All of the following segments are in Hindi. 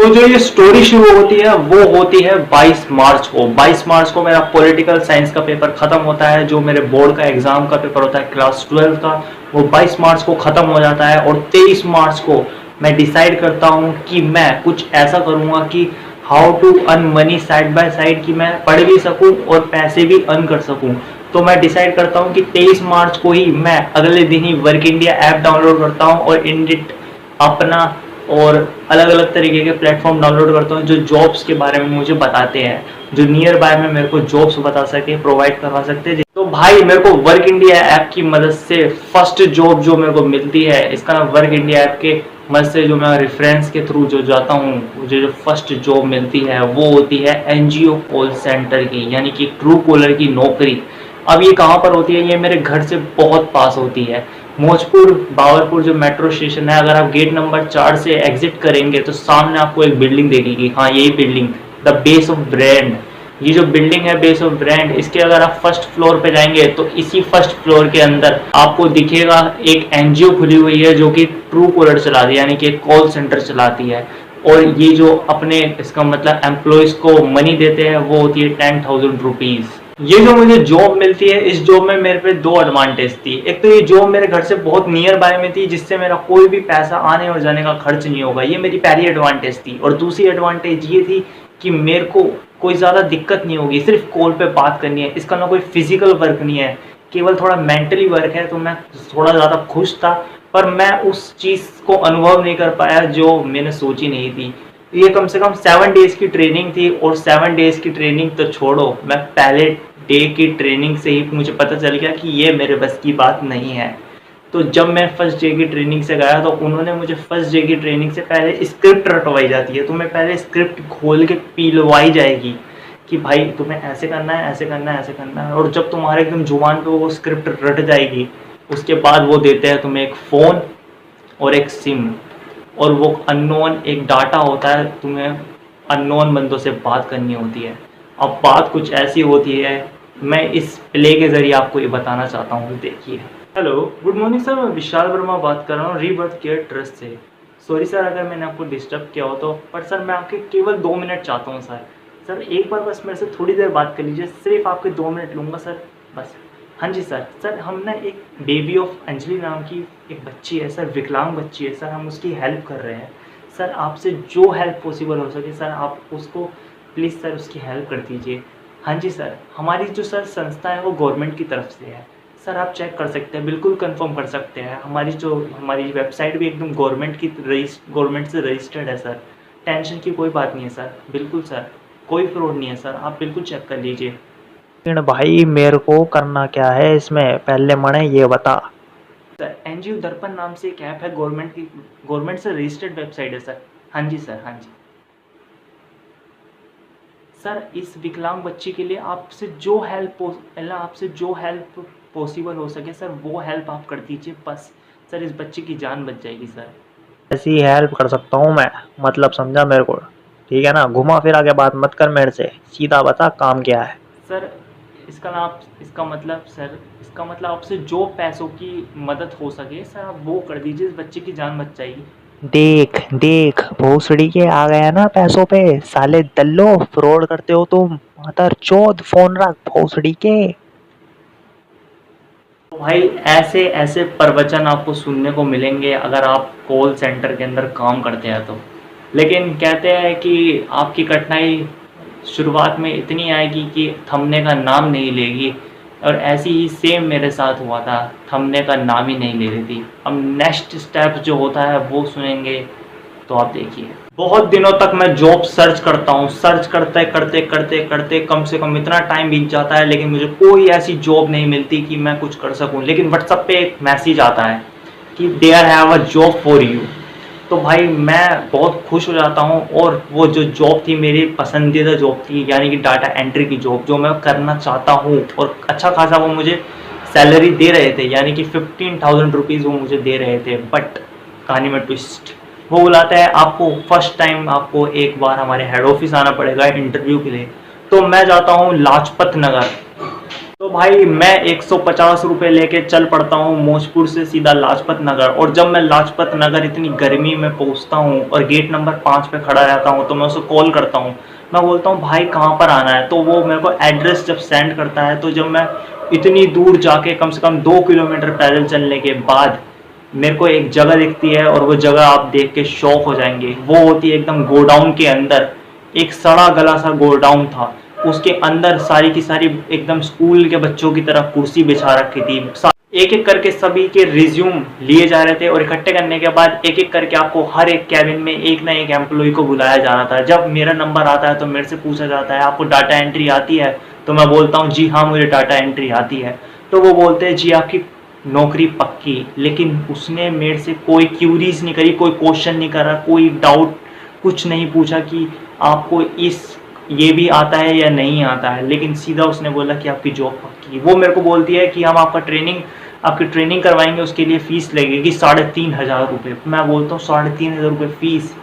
तो जो ये स्टोरी शुरू होती है वो होती है 22 मार्च को। 22 मार्च को मेरा पॉलिटिकल साइंस का पेपर खत्म होता है। जो मेरे बोर्ड का एग्जाम का पेपर होता है क्लास 12 का, वो 22 मार्च को खत्म हो जाता है। और 23 मार्च को मैं डिसाइड करता हूँ कि मैं कुछ ऐसा करूँगा कि how to earn money side by side, कि मैं पढ़ भी सकूँ और पैसे भी अर्न कर सकूँ। तो मैं डिसाइड करता हूँ कि 23 मार्च को ही मैं अगले दिन ही वर्क इंडिया ऐप डाउनलोड करता हूँ और इंडिट अपना और अलग अलग तरीके के प्लेटफॉर्म डाउनलोड करता हूँ जो जॉब्स के बारे में मुझे बताते हैं, जो नियर बाय में मेरे को जॉब्स बता सके, प्रोवाइड करवा सकते हैं। तो भाई मेरे को वर्क इंडिया ऐप की मदद से फर्स्ट जॉब जो मेरे को मिलती है, इसका नाम वर्क इंडिया ऐप के मदद से जो मैं रेफरेंस के थ्रू जो जाता हूँ, मुझे जो फर्स्ट जॉब मिलती है वो होती है एनजीओ कॉल सेंटर की, यानी कि ट्रू कॉलर की नौकरी। अब ये कहाँ पर होती है? ये मेरे घर से बहुत पास होती है। मौजपुर बावरपुर जो मेट्रो स्टेशन है, अगर आप गेट नंबर 4 से एग्जिट करेंगे तो सामने आपको एक बिल्डिंग दिखेगी। हाँ, यही building, the base of brand. ये जो बिल्डिंग है बेस ऑफ ब्रांड, इसके अगर आप फर्स्ट फ्लोर पे जाएंगे तो इसी फर्स्ट फ्लोर के अंदर आपको दिखेगा एक एनजीओ खुली हुई है जो कि ट्रू कॉलर चलाती है, यानी कि एक कॉल सेंटर चलाती है। और ये जो अपने इसका मतलब एम्प्लॉयज को मनी देते हैं वो होती है 10,000 रुपीज़। ये जो मुझे जॉब मिलती है, इस जॉब में मेरे पे दो एडवांटेज थी। एक तो ये जॉब मेरे घर से बहुत नियर बाय में थी, जिससे मेरा कोई भी पैसा आने और जाने का खर्च नहीं होगा, ये मेरी पहली एडवांटेज थी। और दूसरी एडवांटेज ये थी कि मेरे को कोई ज़्यादा दिक्कत नहीं होगी, सिर्फ कॉल पे बात करनी है। इसका ना कोई फिजिकल वर्क नहीं है, केवल थोड़ा मेंटली वर्क है। तो मैं थोड़ा ज़्यादा खुश था, पर मैं उस चीज़ को अनुभव नहीं कर पाया जो मैंने सोची नहीं थी। ये कम से कम 7 डेज की ट्रेनिंग थी, और 7 डेज की ट्रेनिंग तो छोड़ो, मैं पहले डे की ट्रेनिंग से ही मुझे पता चल गया कि ये मेरे बस की बात नहीं है। तो जब मैं फर्स्ट डे की ट्रेनिंग से गया तो उन्होंने मुझे फर्स्ट डे की ट्रेनिंग से पहले स्क्रिप्ट रटवाई जाती है। तुम्हें पहले स्क्रिप्ट खोल के पिलवाई जाएगी कि भाई तुम्हें ऐसे करना है, ऐसे करना है, ऐसे करना है। और जब तुम्हारे एकदम जुबान पे वो स्क्रिप्ट रट जाएगी, उसके बाद वो देते हैं तुम्हें एक फ़ोन और एक सिम, और वो अननोन एक डाटा होता है, तुम्हें अननोन बंदों से बात करनी होती है। अब बात कुछ ऐसी होती है, मैं इस प्ले के ज़रिए आपको ये बताना चाहता हूँ। देखिए। हेलो, गुड मॉर्निंग सर, मैं विशाल वर्मा बात कर रहा हूँ रीबर्थ केयर ट्रस्ट से। सॉरी सर अगर मैंने आपको डिस्टर्ब किया हो तो, पर सर मैं आपके केवल 2 मिनट चाहता हूँ सर। सर एक बार बस मेरे से थोड़ी देर बात कर लीजिए, सिर्फ आपके 2 मिनट लूँगा सर, बस। हाँ जी सर। सर हम ना एक बेबी ऑफ अंजलि नाम की एक बच्ची है सर, विकलांग बच्ची है सर, हम उसकी हेल्प कर रहे हैं सर। आपसे जो हेल्प पॉसिबल हो सके सर, आप उसको प्लीज़ सर उसकी हेल्प कर दीजिए। हाँ जी सर, हमारी जो सर संस्था है वो गवर्नमेंट की तरफ से है सर, आप चेक कर सकते हैं, बिल्कुल कंफर्म कर सकते हैं। हमारी वेबसाइट भी एकदम गवर्नमेंट से रजिस्टर्ड है सर। टेंशन की कोई बात नहीं है सर, बिल्कुल सर, कोई फ्रॉड नहीं है सर, आप बिल्कुल चेक कर लीजिए। लेकिन भाई मेरे को करना क्या है इसमें, पहले मने ये बता। सर एनजीओ दर्पण नाम से एक ऐप है, गवर्नमेंट से रजिस्टर्ड वेबसाइट है सर। हाँ जी सर, हाँ जी सर। इस विकलांग बच्ची के लिए आपसे जो हेल्प पॉसिबल हो सके सर, वो हेल्प आप कर दीजिए बस। सर इस बच्ची की जान बच जाएगी सर। ऐसी हेल्प कर सकता हूँ मैं, मतलब समझा मेरे को? ठीक है ना, घुमा फिरा के बात मत कर मेरे से, सीधा बता काम क्या है। सर इसका मतलब आपसे जो पैसों की मदद हो सके सर, आप वो कर दीजिए, इस बच्चे की जान बच जाएगी। देख देख भोसड़ी के आ गया ना पैसों पे, साले दल्लो फ्रॉड करते हो तुम, मदर चोद फोन रख भोसड़ी के। तो भाई ऐसे ऐसे प्रवचन आपको सुनने को मिलेंगे अगर आप कॉल सेंटर के अंदर काम करते हैं तो। लेकिन कहते हैं कि आपकी कठिनाई शुरुआत में इतनी आएगी कि थमने का नाम नहीं लेगी, और ऐसी ही सेम मेरे साथ हुआ था, थमने का नाम ही नहीं ले रही थी। अब नेक्स्ट स्टेप जो होता है वो सुनेंगे तो आप देखिए। बहुत दिनों तक मैं जॉब सर्च करता हूँ, सर्च करते करते करते करते कम से कम इतना टाइम बीत जाता है, लेकिन मुझे कोई ऐसी जॉब नहीं मिलती कि मैं कुछ कर सकूँ। लेकिन व्हाट्सएप पे एक मैसेज आता है कि there have a job for you. तो भाई मैं बहुत खुश हो जाता हूँ, और वो जो जॉब थी मेरी पसंदीदा जॉब थी, यानी कि डाटा एंट्री की जॉब, जो मैं करना चाहता हूँ। और अच्छा खासा वो मुझे सैलरी दे रहे थे, यानी कि 15,000 रुपीज़ वो मुझे दे रहे थे। बट कहानी में ट्विस्ट, वो बुलाता है आपको फर्स्ट टाइम, आपको एक बार हमारे हेड ऑफिस आना पड़ेगा इंटरव्यू के लिए। तो मैं जाता हूँ लाजपत नगर, तो भाई मैं 150 रुपये लेके चल पड़ता हूँ मौजपुर से सीधा लाजपत नगर। और जब मैं लाजपत नगर इतनी गर्मी में पहुँचता हूँ और गेट नंबर 5 पे खड़ा रहता हूँ, तो मैं उसे कॉल करता हूँ। मैं बोलता हूँ भाई कहाँ पर आना है, तो वो मेरे को एड्रेस जब सेंड करता है, तो जब मैं इतनी दूर जाके कम से कम 2 किलोमीटर पैदल चलने के बाद मेरे को एक जगह दिखती है, और वो जगह आप देख के शॉक हो जाएंगे। वो होती है एकदम गोडाउन के अंदर, एक सड़ा गला सा गोडाउन था। उसके अंदर सारी की सारी एकदम स्कूल के बच्चों की तरह कुर्सी बिछा रखी थी। एक एक करके सभी के रिज्यूम लिए जा रहे थे, और इकट्ठे करने के बाद एक एक करके आपको हर एक कैबिन में एक ना एक एम्प्लॉय को बुलाया जा रहा था। जब मेरा नंबर आता है तो मेरे से पूछा जाता है आपको डाटा एंट्री आती है, तो मैं बोलता हूँ जी हाँ मुझे डाटा एंट्री आती है। तो वो बोलते हैं जी आपकी नौकरी पक्की। लेकिन उसने मेरे से कोई क्यूरीज नहीं करी, कोई क्वेश्चन नहीं करा, कोई डाउट कुछ नहीं पूछा कि आपको ये भी आता है या नहीं आता है। लेकिन सीधा उसने बोला कि आपकी जॉब पक्की। वो मेरे को बोलती है कि हम आपकी ट्रेनिंग करवाएंगे, उसके लिए फ़ीस लगेगी 3,500 रुपये। मैं बोलता हूँ 3,500 रुपये फ़ीस,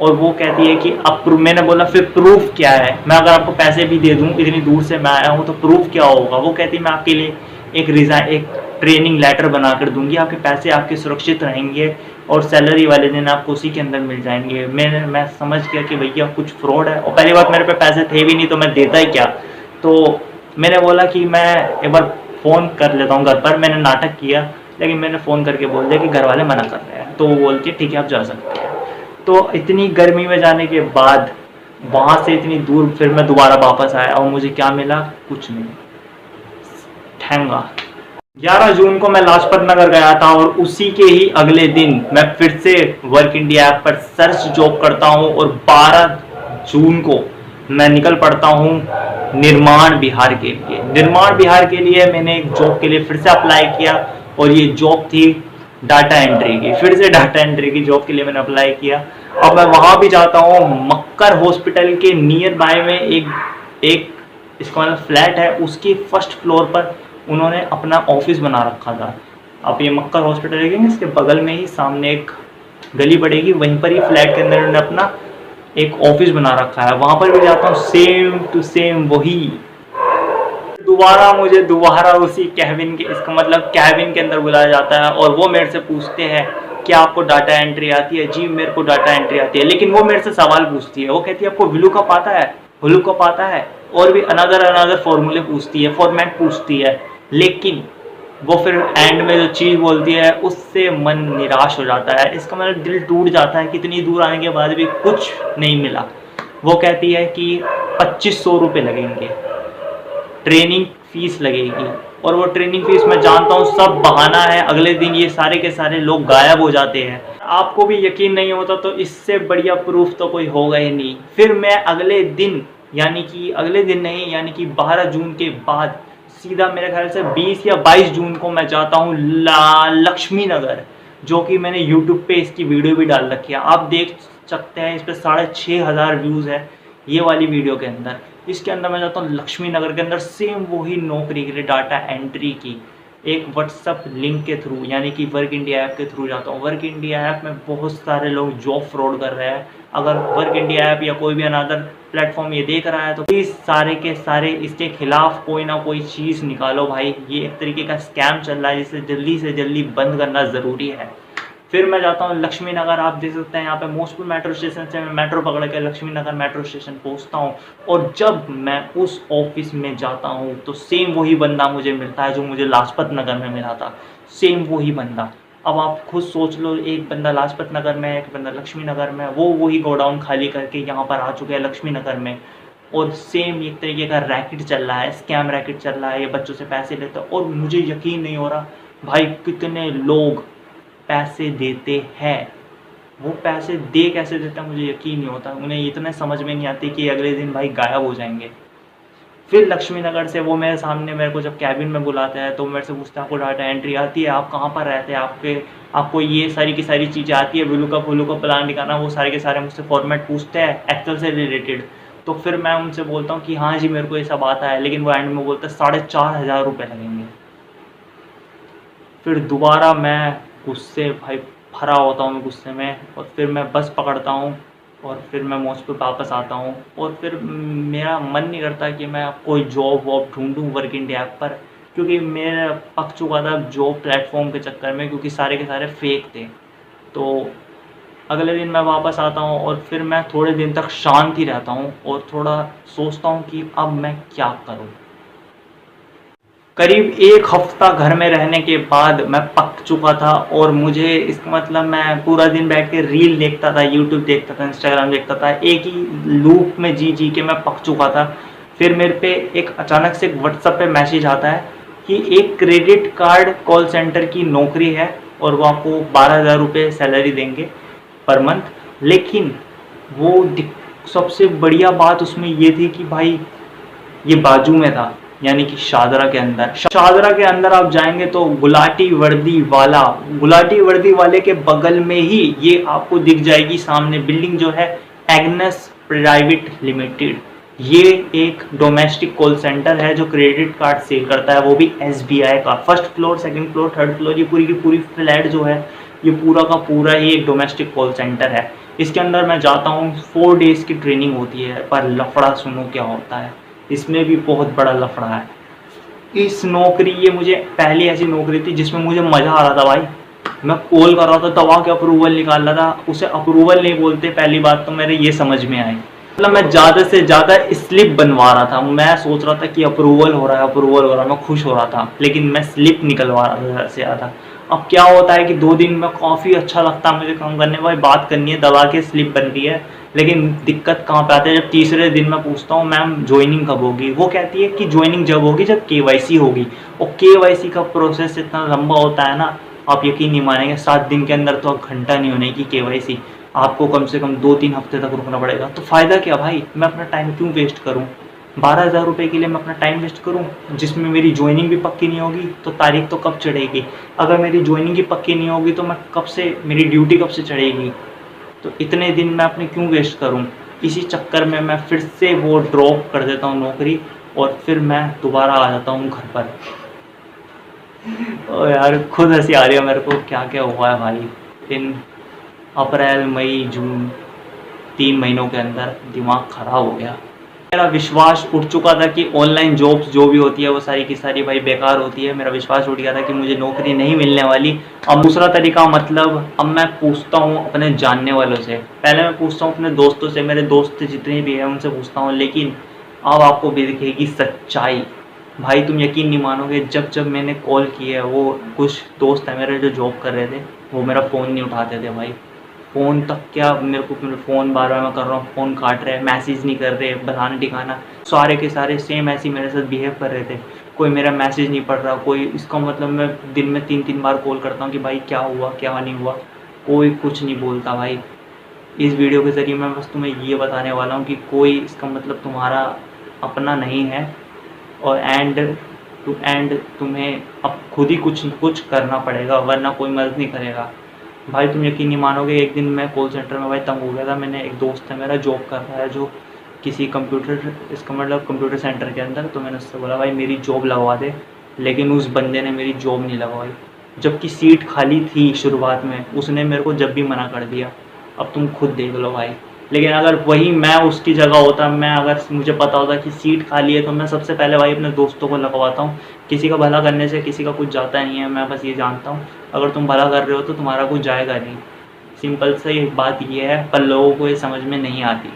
और वो कहती है कि अब मैंने बोला फिर प्रूफ क्या है, मैं अगर आपको पैसे भी दे दूँ, इतनी दूर से मैं आया हूँ, तो प्रूफ क्या होगा। वो कहती है मैं आपके लिए एक ट्रेनिंग लेटर बना कर दूंगी, आपके पैसे आपके सुरक्षित रहेंगे, और सैलरी वाले दिन आपको उसी के अंदर मिल जाएंगे। मैं समझ गया कि भैया कुछ फ्रॉड है, और पहली बात मेरे पे पैसे थे भी नहीं, तो मैं देता ही क्या। तो मैंने बोला कि मैं एक बार फ़ोन कर लेता हूँ घर पर। मैंने नाटक किया, लेकिन मैंने फ़ोन करके बोल दिया कि घर वाले मना कर रहे हैं। तो वो बोलती है ठीक है आप जा सकते हैं। तो इतनी गर्मी में जाने के बाद वहाँ से इतनी दूर फिर मैं दोबारा वापस आया, और मुझे क्या मिला, कुछ नहीं, ठेंगा। 11 जून को मैं लाजपत नगर गया था, और उसी के ही अगले दिन मैं फिर से वर्क इंडिया ऐप पर सर्च जॉब करता हूं, और 12 जून को मैं निकल पड़ता हूं निर्माण बिहार के लिए। निर्माण बिहार के लिए मैंने एक जॉब के लिए फिर से अप्लाई किया, और ये जॉब थी डाटा एंट्री की। फिर से डाटा एंट्री की जॉब के लिए मैंने अप्लाई किया। अब मैं वहां भी जाता हूँ, मक्कर हॉस्पिटल के नियर बाय में एक इसका मतलब फ्लैट है, उसकी फर्स्ट फ्लोर पर उन्होंने अपना ऑफिस बना रखा था। आप ये मक्कर हॉस्पिटल देखेंगे, इसके बगल में ही सामने एक गली पड़ेगी, वहीं पर ही फ्लैट के अंदर उन्होंने अपना एक ऑफिस बना रखा है। वहां पर भी जाता हूँ, सेम टू सेम वही। दोबारा उसी कैबिन के, इसका मतलब कैबिन के अंदर बुलाया जाता है, और वो मेरे से पूछते हैं कि आपको डाटा एंट्री आती है। जी मेरे को डाटा एंट्री आती है। लेकिन वो मेरे से सवाल पूछती है, वो कहती है आपको विलू कप आता है, हुलू कप आता है, और भी अनदर फॉर्मूले पूछती है, फॉर्मेट पूछती है। लेकिन वो फिर एंड में जो चीज़ बोलती है उससे मन निराश हो जाता है। इसका मतलब दिल टूट जाता है कि इतनी दूर आने के बाद भी कुछ नहीं मिला। वो कहती है कि 2500 रुपये लगेंगे, ट्रेनिंग फीस लगेगी। और वो ट्रेनिंग फीस मैं जानता हूँ सब बहाना है, अगले दिन ये सारे के सारे लोग गायब हो जाते हैं। आपको भी यकीन नहीं होता तो इससे बढ़िया प्रूफ तो कोई होगा ही नहीं। फिर मैं अगले दिन यानी कि 12 जून के बाद सीधा मेरे ख्याल से 20 या 22 जून को मैं जाता हूँ लक्ष्मी नगर, जो कि मैंने यूट्यूब पे इसकी वीडियो भी डाल रखी है, आप देख सकते हैं। इस पर 6,500 व्यूज़ है ये वाली वीडियो के अंदर। इसके अंदर मैं जाता हूँ लक्ष्मी नगर के अंदर, सेम वही नौकरी के लिए डाटा एंट्री की, एक व्हाट्सअप लिंक के थ्रू यानी कि वर्क इंडिया ऐप के थ्रू जाता हूँ। वर्क इंडिया ऐप में बहुत सारे लोग जॉब फ्रॉड कर रहे हैं। अगर वर्क इंडिया ऐप या कोई भी अनदर प्लेटफॉर्म ये देख रहा है तो प्लीज़ सारे के सारे इसके खिलाफ कोई ना कोई चीज़ निकालो भाई। ये एक तरीके का स्कैम चल रहा है जिसे जल्दी से जल्दी बंद करना ज़रूरी है। फिर मैं जाता हूँ लक्ष्मी नगर, आप देख सकते हैं यहाँ पे मौजपुर मेट्रो स्टेशन से मैं मेट्रो पकड़ के लक्ष्मी नगर मेट्रो स्टेशन पहुँचता हूँ। और जब मैं उस ऑफिस में जाता हूँ तो सेम वही बंदा मुझे मिलता है जो मुझे लाजपत नगर में मिला था, सेम वही बंदा। अब आप खुद सोच लो, एक बंदा लाजपत नगर में है, एक बंदा लक्ष्मी नगर में, वो वही गोडाउन खाली करके यहाँ पर आ चुके हैं लक्ष्मी नगर में। और सेम एक तरीके का रैकेट चल रहा है, स्कैम रैकेट चल रहा है, ये बच्चों से पैसे लेते हैं। और मुझे यकीन नहीं हो रहा भाई कितने लोग पैसे देते हैं, वो पैसे दे कैसे देते हैं मुझे यकीन नहीं होता। उन्हें इतने समझ में नहीं आती कि अगले दिन भाई गायब हो जाएंगे। फिर लक्ष्मी नगर से वो मेरे सामने मेरे को जब कैबिन में बुलाते हैं तो मेरे से पूछते हैं आपको डाटा एंट्री आती है, आप कहाँ पर रहते हैं, आपको ये सारी की सारी चीज़ें आती है, विलू का प्लान निकालना, वो सारे के सारे मुझसे फॉर्मेट पूछते हैं एक्सेल से रिलेटेड। तो फिर मैं उनसे बोलता हूँ कि हाँ जी मेरे को ये सब आता है। लेकिन वो एंड में बोलते हैं 4,500 रुपये लगेंगे। फिर दोबारा मैं गुस्से भाई भरा होता हूँ मैं गुस्से में, और फिर मैं बस पकड़ता हूँ और फिर मैं मौज पे वापस आता हूँ और फिर मेरा मन नहीं करता कि मैं कोई जॉब वॉब ढूंढूं वर्क इंडिया ऐप पर, क्योंकि मैं पक चुका था जॉब प्लेटफॉर्म के चक्कर में, क्योंकि सारे के सारे फेक थे। तो अगले दिन मैं वापस आता हूँ और फिर मैं थोड़े दिन तक शांत ही रहता हूँ और थोड़ा सोचता हूँ कि अब मैं क्या करूँ। करीब 1 हफ्ता घर में रहने के बाद मैं पक चुका था और मुझे इसका मतलब मैं पूरा दिन बैठ के रील देखता था, यूट्यूब देखता था, इंस्टाग्राम देखता था, एक ही लूप में जी जी के मैं पक चुका था। फिर मेरे पे एक अचानक से व्हाट्सएप पे मैसेज आता है कि एक क्रेडिट कार्ड कॉल सेंटर की नौकरी है और वो आपको 12,000 रुपये सैलरी देंगे पर मंथ। लेकिन वो सबसे बढ़िया बात उसमें ये थी कि भाई ये बाजू में था, यानी कि शादरा के अंदर। शादरा के अंदर आप जाएंगे तो गुलाटी वर्दी वाले के बगल में ही ये आपको दिख जाएगी सामने बिल्डिंग जो है, एग्नेस प्राइवेट लिमिटेड। ये एक डोमेस्टिक कॉल सेंटर है जो क्रेडिट कार्ड सेल करता है, वो भी SBI का। First floor, second floor, third floor, ये पूरी की पूरी फ्लैट जो है, ये पूरा का पूरा ही एक डोमेस्टिक कॉल सेंटर है। इसके अंदर मैं जाता हूँ, 4 डेज़ की ट्रेनिंग होती है, पर लफड़ा सुनो क्या होता है, इसमें भी बहुत बड़ा लफड़ा है। इस नौकरी, ये मुझे पहली ऐसी नौकरी थी जिसमें मुझे मज़ा आ रहा था भाई। मैं कॉल कर रहा था, दवा के अप्रूवल निकाल रहा था, उसे अप्रूवल नहीं बोलते, पहली बात तो मेरे ये समझ में आई। मतलब मैं ज़्यादा से ज़्यादा स्लिप बनवा रहा था, मैं सोच रहा था कि अप्रूवल हो रहा है, अप्रूवल हो रहा है, मैं खुश हो रहा था, लेकिन मैं स्लिप निकलवा रहा था ज़्यादा से ज़्यादा। अब क्या होता है कि 2 दिन में काफ़ी अच्छा लगता है मुझे काम करने में, भाई बात करनी है, दबा के स्लिप बन रही है। लेकिन दिक्कत कहाँ पे आती है, जब तीसरे दिन मैं पूछता हूँ मैम ज्वाइनिंग कब होगी, वो कहती है कि ज्वाइनिंग जब होगी जब KYC होगी। और KYC का प्रोसेस इतना लंबा होता है ना, आप यकीन नहीं मानेंगे, 7 दिन के अंदर तो घंटा नहीं होने की KYC, आपको कम से कम 2-3 हफ्ते तक रुकना पड़ेगा। तो फ़ायदा क्या भाई, मैं अपना टाइम क्यों वेस्ट करूँ? 12,000 रुपये के लिए मैं अपना टाइम वेस्ट करूँ, जिसमें मेरी ज्वाइनिंग भी पक्की नहीं होगी, तो तारीख तो कब चढ़ेगी? अगर मेरी ज्वाइनिंग ही पक्की नहीं होगी तो मैं कब से, मेरी ड्यूटी कब से चढ़ेगी? तो इतने दिन मैं अपने क्यों वेस्ट करूं? इसी चक्कर में मैं फिर से वो ड्रॉप कर देता हूं नौकरी और फिर मैं दोबारा आ जाता हूं घर पर। ओ यार, खुद हंसी आ रही है मेरे को, क्या क्या हुआ है भाई इन अप्रैल मई जून 3 महीनों के अंदर, दिमाग खराब हो गया। मेरा विश्वास उठ चुका था कि ऑनलाइन जॉब्स जो भी होती है वो सारी की सारी भाई बेकार होती है। मेरा विश्वास उठ गया था कि मुझे नौकरी नहीं मिलने वाली। अब दूसरा तरीका, मतलब अब मैं पूछता हूँ अपने जानने वालों से, पहले मैं पूछता हूँ अपने दोस्तों से, मेरे दोस्त जितने भी हैं उनसे पूछता हूँ, लेकिन अब आपको भी दिखेगी सच्चाई। भाई तुम यकीन नहीं मानोगे, जब जब मैंने कॉल की है, वो कुछ दोस्त हैं मेरे जो जॉब कर रहे थे, वो मेरा फ़ोन नहीं उठाते थे भाई। फ़ोन तक क्या, मेरे को फ़ोन बार बार मैं कर रहा हूँ, फ़ोन काट रहे हैं, मैसेज नहीं कर रहे, बताना ठिकाना, सारे के सारे सेम ऐसे ही मेरे साथ बिहेव कर रहे थे। कोई मेरा मैसेज नहीं पढ़ रहा, कोई, इसका मतलब मैं दिन में 3-3 बार कॉल करता हूँ कि भाई क्या हुआ क्या नहीं हुआ, कोई कुछ नहीं बोलता भाई। इस वीडियो के ज़रिए मैं बस तुम्हें ये बताने वाला हूँ कि कोई, इसका मतलब तुम्हारा अपना नहीं है, और एंड टू एंड तुम्हें अब खुद ही कुछ न कुछ करना पड़ेगा, वरना कोई मदद नहीं करेगा। भाई तुम यकीन नहीं मानोगे, एक दिन मैं कॉल सेंटर में भाई तंग हो गया था। मैंने, एक दोस्त है मेरा जॉब कर रहा है जो किसी कंप्यूटर, इसका मतलब कंप्यूटर सेंटर के अंदर, तो मैंने उससे बोला भाई मेरी जॉब लगवा दे, लेकिन उस बंदे ने मेरी जॉब नहीं लगवाई, जबकि सीट खाली थी शुरुआत में, उसने मेरे को जब भी मना कर दिया। अब तुम खुद देख लो भाई। लेकिन अगर वही मैं उसकी जगह होता, मैं अगर मुझे पता होता कि सीट खाली है, तो मैं सबसे पहले भाई अपने दोस्तों को लगवाता हूँ। किसी का भला करने से किसी का कुछ जाता नहीं है, मैं बस ये जानता हूँ, अगर तुम भला कर रहे हो तो तुम्हारा कुछ जाएगा नहीं। सिंपल सी बात ये है, पर लोगों को ये समझ में नहीं आती।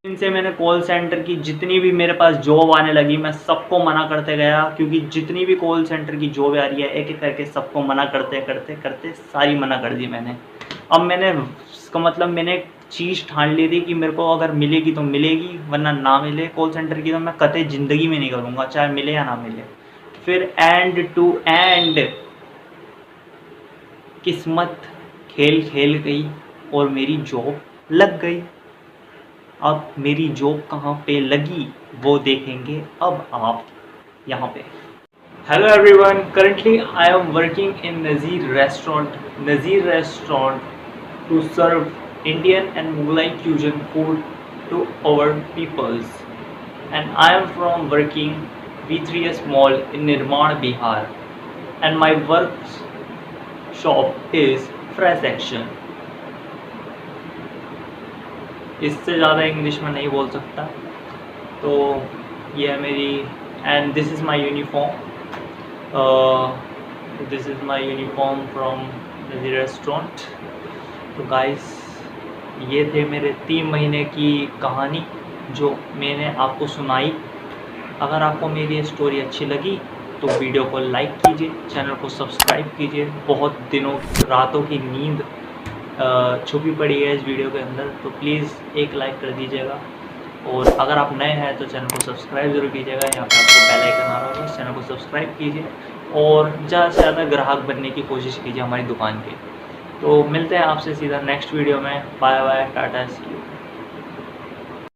इनसे मैंने कॉल सेंटर की जितनी भी मेरे पास जॉब आने लगी, मैं सबको मना करते गया, क्योंकि जितनी भी कॉल सेंटर की जॉब आ रही है, एक एक करके सबको मना करते करते करते सारी मना कर दी मैंने। अब मैंने, इसका मतलब मैंने चीज़ ठान ली थी कि मेरे को अगर मिलेगी तो मिलेगी, वरना ना मिले कॉल सेंटर की, तो मैं कतई ज़िंदगी में नहीं करूँगा, चाहे मिले या ना मिले। फिर एंड टू एंड किस्मत खेल खेल गई और मेरी जॉब लग गई। अब मेरी जॉब कहाँ पे लगी वो देखेंगे अब आप यहाँ पे। Hello everyone, currently I am working in Nazeer restaurant to serve Indian and Mughlai fusion food to our peoples, and I am from working V3S Mall in Nirman, Bihar, and my workshop is Fresh Action. इससे ज़्यादा इंग्लिश में नहीं बोल सकता। तो ये है मेरी, and this is my uniform, this is my uniform from the restaurant. तो गाइस ये थे मेरे 3 महीने की कहानी जो मैंने आपको सुनाई। अगर आपको मेरी ये स्टोरी अच्छी लगी तो वीडियो को लाइक कीजिए, चैनल को सब्सक्राइब कीजिए। बहुत दिनों रातों की नींद छुपी पड़ी है इस वीडियो के अंदर, तो प्लीज़ एक लाइक कर दीजिएगा। और अगर आप नए हैं तो चैनल को सब्सक्राइब ज़रूर कीजिएगा। यहाँ पे आपको बेल आइकन आ रहा होगा, चैनल को सब्सक्राइब कीजिए और ज़्यादा से ज़्यादा ग्राहक बनने की कोशिश कीजिए हमारी दुकान के। तो मिलते हैं आपसे सीधा नेक्स्ट वीडियो में। Bye bye, tata, see you.